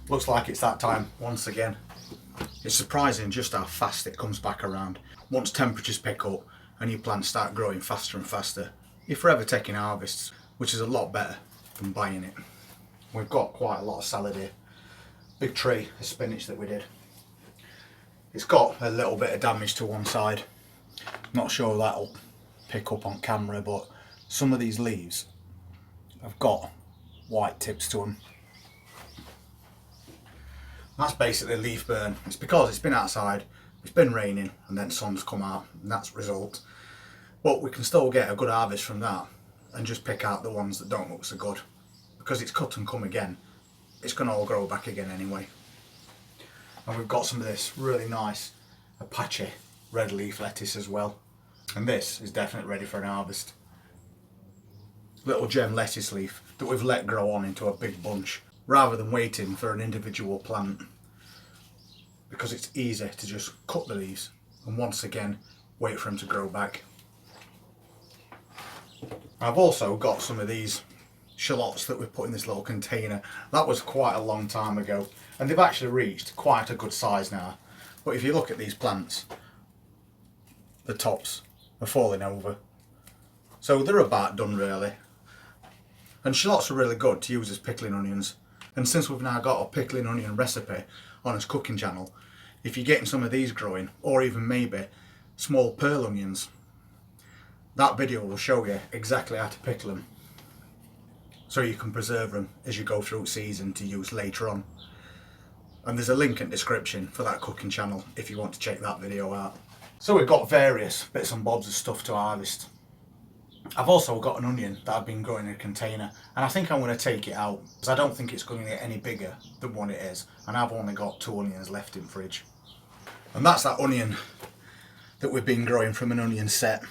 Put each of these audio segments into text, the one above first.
Looks like it's that time once again. It's surprising just how fast it comes back around. Once temperatures pick up and your plants start growing faster and faster, you're forever taking harvests, which is a lot better than buying it. We've got quite a lot of salad here. Big tree of spinach that we did. It's got a little bit of damage to one side. Not sure that'll pick up on camera, but some of these leaves have got white tips to them. That's basically leaf burn. It's because it's been outside, it's been raining, and then sun's come out, and that's the result. But we can still get a good harvest from that and just pick out the ones that don't look so good. Because it's cut and come again, it's going to all grow back again anyway. And we've got some of this really nice Apache red leaf lettuce as well. And this is definitely ready for an harvest. Little gem lettuce leaf that we've let grow on into a big bunch, rather than waiting for an individual plant, because it's easy to just cut the leaves and once again wait for them to grow back. I've also got some of these shallots that we put in this little container. That was quite a long time ago, and they've actually reached quite a good size now. But if you look at these plants, the tops are falling over, so they're about done really. And shallots are really good to use as pickling onions. And since we've now got a pickling onion recipe on his cooking channel, if you're getting some of these growing, or even maybe small pearl onions, that video will show you exactly how to pickle them, so you can preserve them as you go through season to use later on. And there's a link in the description for that cooking channel if you want to check that video out. So we've got various bits and bobs of stuff to harvest. I've also got an onion that I've been growing in a container, and I think I'm going to take it out because I don't think it's going to get any bigger than what it is, and I've only got 2 onions left in fridge. And that's that onion that we've been growing from an onion set.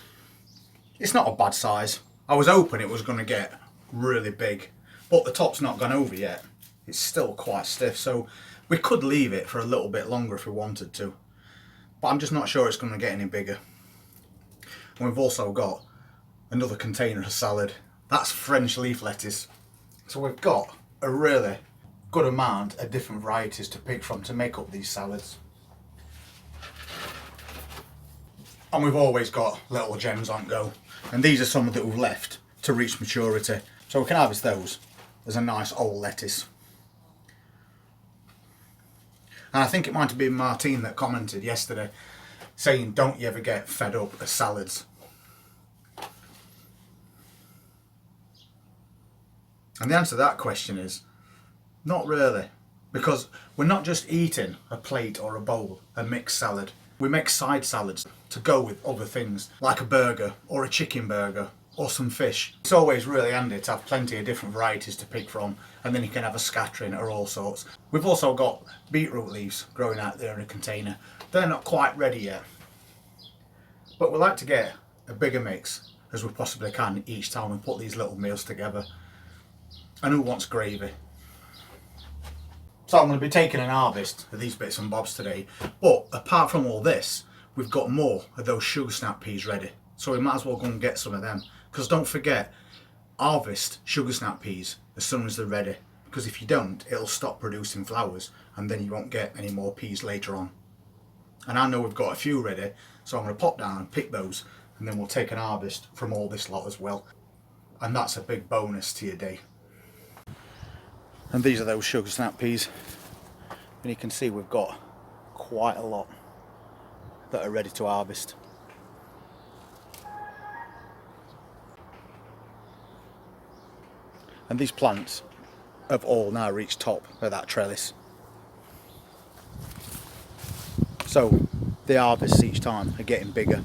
It's not a bad size. I was hoping it was going to get really big, but the top's not gone over yet. It's still quite stiff, so we could leave it for a little bit longer if we wanted to, but I'm just not sure it's going to get any bigger. And we've also got another container of salad. That's French leaf lettuce. So we've got a really good amount of different varieties to pick from to make up these salads. And we've always got little gems on go, and these are some that we've left to reach maturity, so we can harvest those as a nice old lettuce. And I think it might have been Martine that commented yesterday saying, don't you ever get fed up of salads? And the answer to that question is not really, because we're not just eating a plate or a bowl of mixed salad. We make side salads to go with other things, like a burger or a chicken burger or some fish. It's always really handy to have plenty of different varieties to pick from, and then you can have a scattering or all sorts. We've also got beetroot leaves growing out there in a container. They're not quite ready yet, but we like to get a bigger mix as we possibly can each time we put these little meals together. And who wants gravy? So I'm going to be taking an harvest of these bits and bobs today, but apart from all this, we've got more of those sugar snap peas ready, so we might as well go and get some of them, because don't forget, harvest sugar snap peas as soon as they're ready, because if you don't, it'll stop producing flowers and then you won't get any more peas later on. And I know we've got a few ready, so I'm going to pop down and pick those, and then we'll take an harvest from all this lot as well, and that's a big bonus to your day. And these are those sugar snap peas, and you can see we've got quite a lot that are ready to harvest. And these plants have all now reached top of that trellis, so the harvests each time are getting bigger.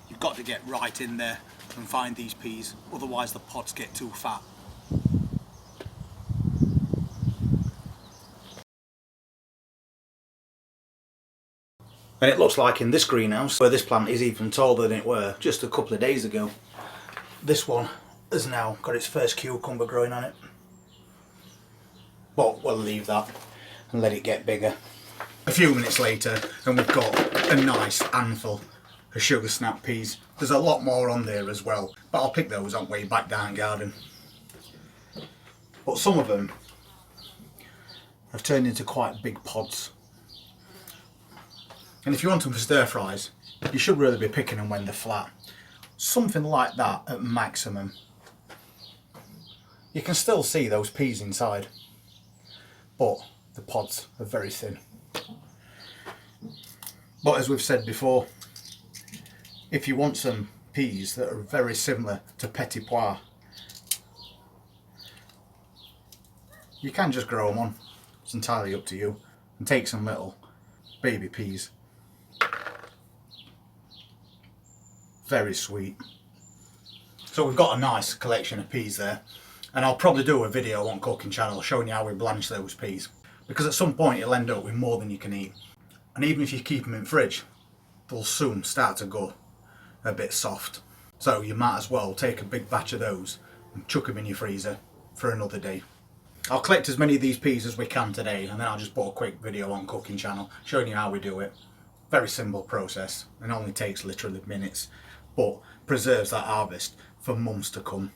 You've got to get right in there and find these peas, otherwise the pods get too fat. And it looks like in this greenhouse, where this plant is even taller than it were just a couple of days ago, this one has now got its first cucumber growing on it. But we'll leave that and let it get bigger. A few minutes later and we've got a nice handful of sugar snap peas. There's a lot more on there as well, but I'll pick those on way back down garden. But some of them have turned into quite big pods. And if you want them for stir fries, you should really be picking them when they're flat. Something like that at maximum. You can still see those peas inside, but the pods are very thin. But as we've said before, if you want some peas that are very similar to petit pois, you can just grow them on. It's entirely up to you. And take some little baby peas. Very sweet. So we've got a nice collection of peas there, and I'll probably do a video on cooking channel showing you how we blanch those peas, because at some point you'll end up with more than you can eat, and even if you keep them in fridge they'll soon start to go a bit soft. So you might as well take a big batch of those and chuck them in your freezer for another day. I'll collect as many of these peas as we can today, and then I'll just put a quick video on cooking channel showing you how we do it. Very simple process and only takes literally minutes, but preserves that harvest for months to come.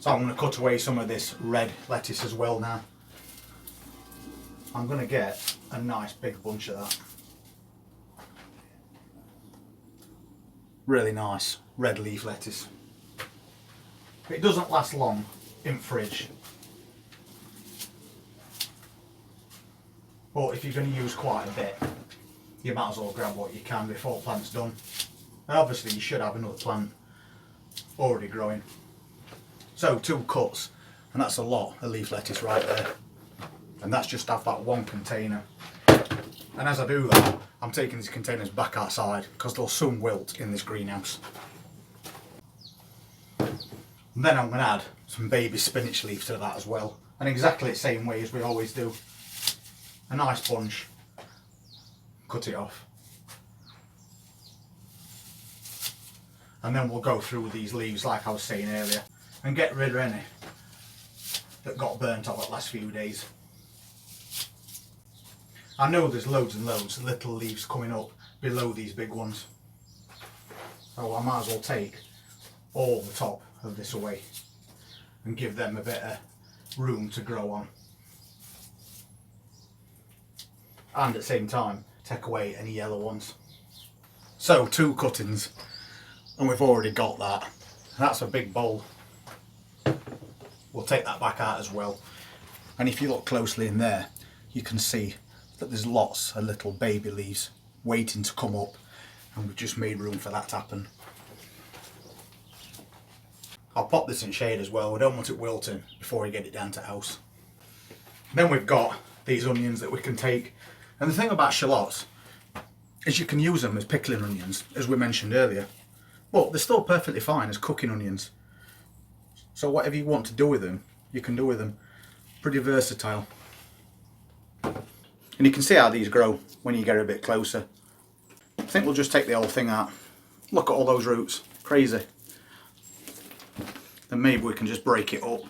So I'm going to cut away some of this red lettuce as well now. I'm going to get a nice big bunch of that. Really nice red leaf lettuce. It doesn't last long in fridge, but if you're going to use quite a bit, you might as well grab what you can before the plant's done. And obviously you should have another plant already growing. So 2 cuts, and that's a lot of leaf lettuce right there. And that's just off that one container. And as I do that, I'm taking these containers back outside because they'll soon wilt in this greenhouse. And then I'm going to add some baby spinach leaves to that as well. And exactly the same way as we always do. A nice bunch. Cut it off. And then we'll go through these leaves like I was saying earlier and get rid of any that got burnt off the last few days. I know there's loads and loads of little leaves coming up below these big ones, so I might as well take all the top of this away and give them a bit of room to grow on, and at the same time take away any yellow ones. So 2 cuttings, and we've already got that. That's a big bowl. We'll take that back out as well, and if you look closely in there you can see that there's lots of little baby leaves waiting to come up, and we've just made room for that to happen. I'll pop this in shade as well. We don't want it wilting before we get it down to house. Then we've got these onions that we can take, and the thing about shallots is you can use them as pickling onions, as we mentioned earlier, but they're still perfectly fine as cooking onions. So whatever you want to do with them, you can do with them. Pretty versatile. And you can see how these grow when you get a bit closer. I think we'll just take the whole thing out. Look at all those roots, crazy. Then maybe we can just break it up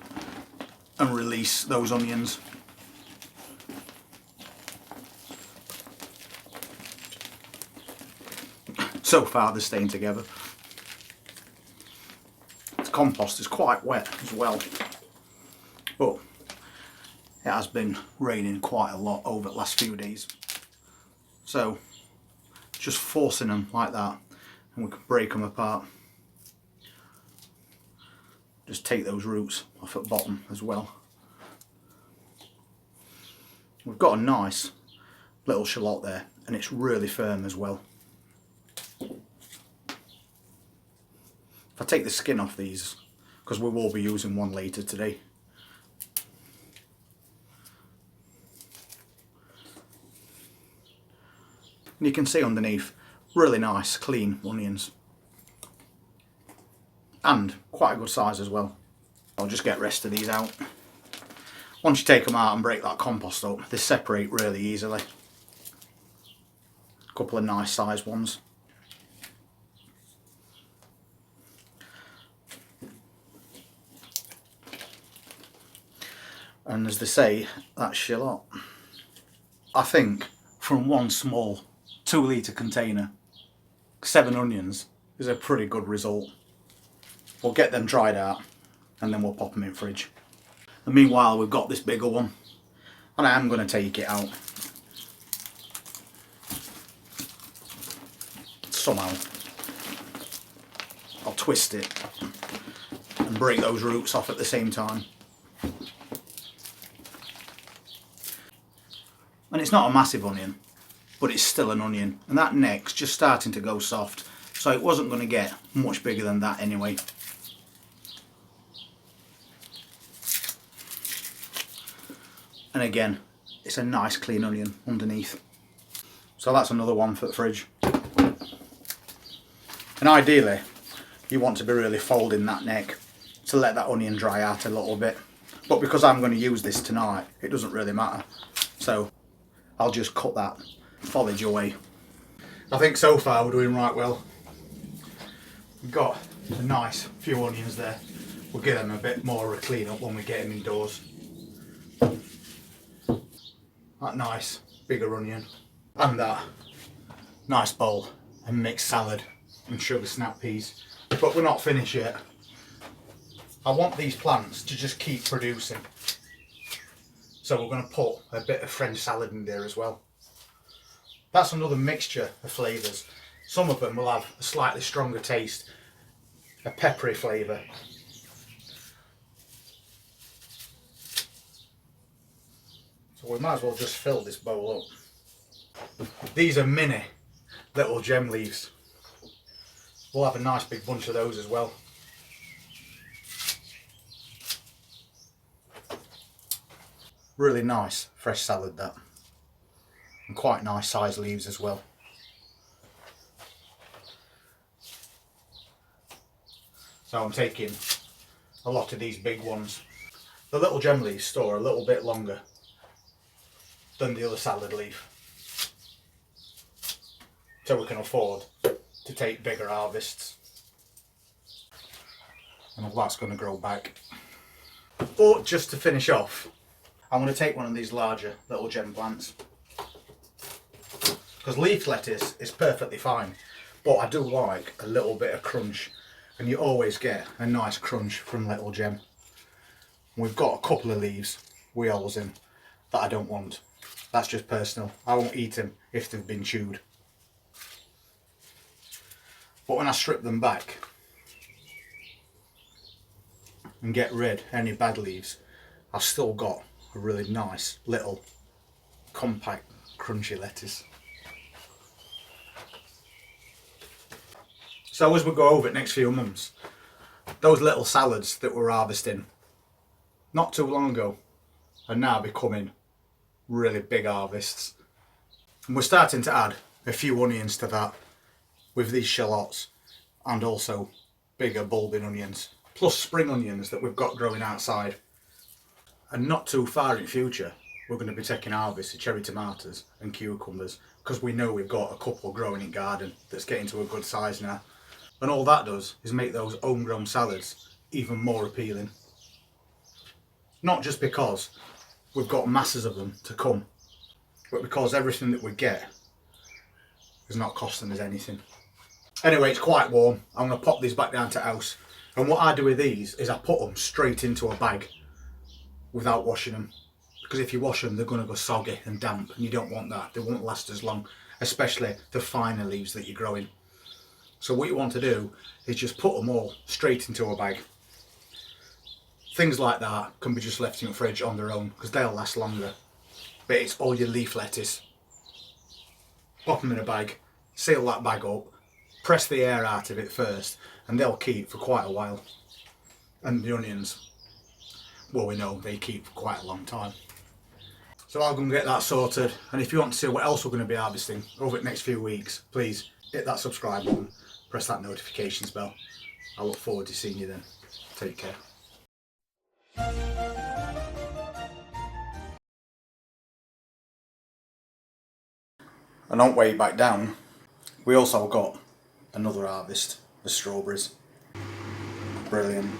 and release those onions. So far they're staying together. The compost is quite wet as well, but it has been raining quite a lot over the last few days. So just forcing them like that, and we can break them apart. Just take those roots off at the bottom as well. We've got a nice little shallot there, and it's really firm as well. If I take the skin off these, because we will be using one later today. And you can see underneath, really nice, clean onions. And quite a good size as well. I'll just get the rest of these out. Once you take them out and break that compost up, they separate really easily. A couple of nice sized ones. And as they say, that's shallot. I think from one small 2 litre container, 7 onions is a pretty good result. We'll get them dried out and then we'll pop them in fridge. And meanwhile we've got this bigger one and I am going to take it out. Somehow I'll twist it and break those roots off at the same time. And it's not a massive onion, but it's still an onion, and that neck's just starting to go soft, so it wasn't going to get much bigger than that anyway. And again, it's a nice clean onion underneath. So that's another one for the fridge. And ideally, you want to be really folding that neck to let that onion dry out a little bit. But because I'm going to use this tonight, it doesn't really matter. So I'll just cut that foliage away. I think so far we're doing right well. We've got a nice few onions there. We'll give them a bit more of a clean up when we get them indoors. That nice bigger onion. And that nice bowl of mixed salad and sugar snap peas. But we're not finished yet. I want these plants to just keep producing. So we're going to put a bit of French salad in there as well. That's another mixture of flavours. Some of them will have a slightly stronger taste, a peppery flavour. So we might as well just fill this bowl up. These are mini little gem leaves. We'll have a nice big bunch of those as well. Really nice fresh salad that, and quite nice size leaves as well. So I'm taking a lot of these big ones. The little gem leaves store a little bit longer than the other salad leaf, so we can afford to take bigger harvests, and all that's going to grow back. But just to finish off, I'm going to take one of these larger little gem plants, because leaf lettuce is perfectly fine, but I do like a little bit of crunch, and you always get a nice crunch from little gem. We've got a couple of leaves, wheels in, that I don't want. That's just personal. I won't eat them if they've been chewed. But when I strip them back and get rid of any bad leaves, I've still got a really nice little compact crunchy lettuce. So as we go over the next few months, those little salads that we're harvesting not too long ago are now becoming really big harvests. And we're starting to add a few onions to that with these shallots, and also bigger bulbing onions, plus spring onions that we've got growing outside. And not too far in future, we're going to be taking harvest of cherry tomatoes and cucumbers, because we know we've got a couple growing in garden that's getting to a good size now. And all that does is make those homegrown salads even more appealing. Not just because we've got masses of them to come, but because everything that we get is not costing us anything. Anyway, it's quite warm. I'm going to pop these back down to house. And what I do with these is I put them straight into a bag without washing them. Because if you wash them, they're going to go soggy and damp, and you don't want that. They won't last as long, especially the finer leaves that you're growing. So what you want to do is just put them all straight into a bag. Things like that can be just left in the fridge on their own, because they'll last longer. But it's all your leaf lettuce. Pop them in a bag, seal that bag up, press the air out of it first, and they'll keep for quite a while. And the onions, well, we know they keep for quite a long time. So I'll go and get that sorted, and if you want to see what else we're going to be harvesting over the next few weeks, please hit that subscribe button, press that notifications bell. I look forward to seeing you then. Take care. And on way back down, we also got another harvest of strawberries. Brilliant.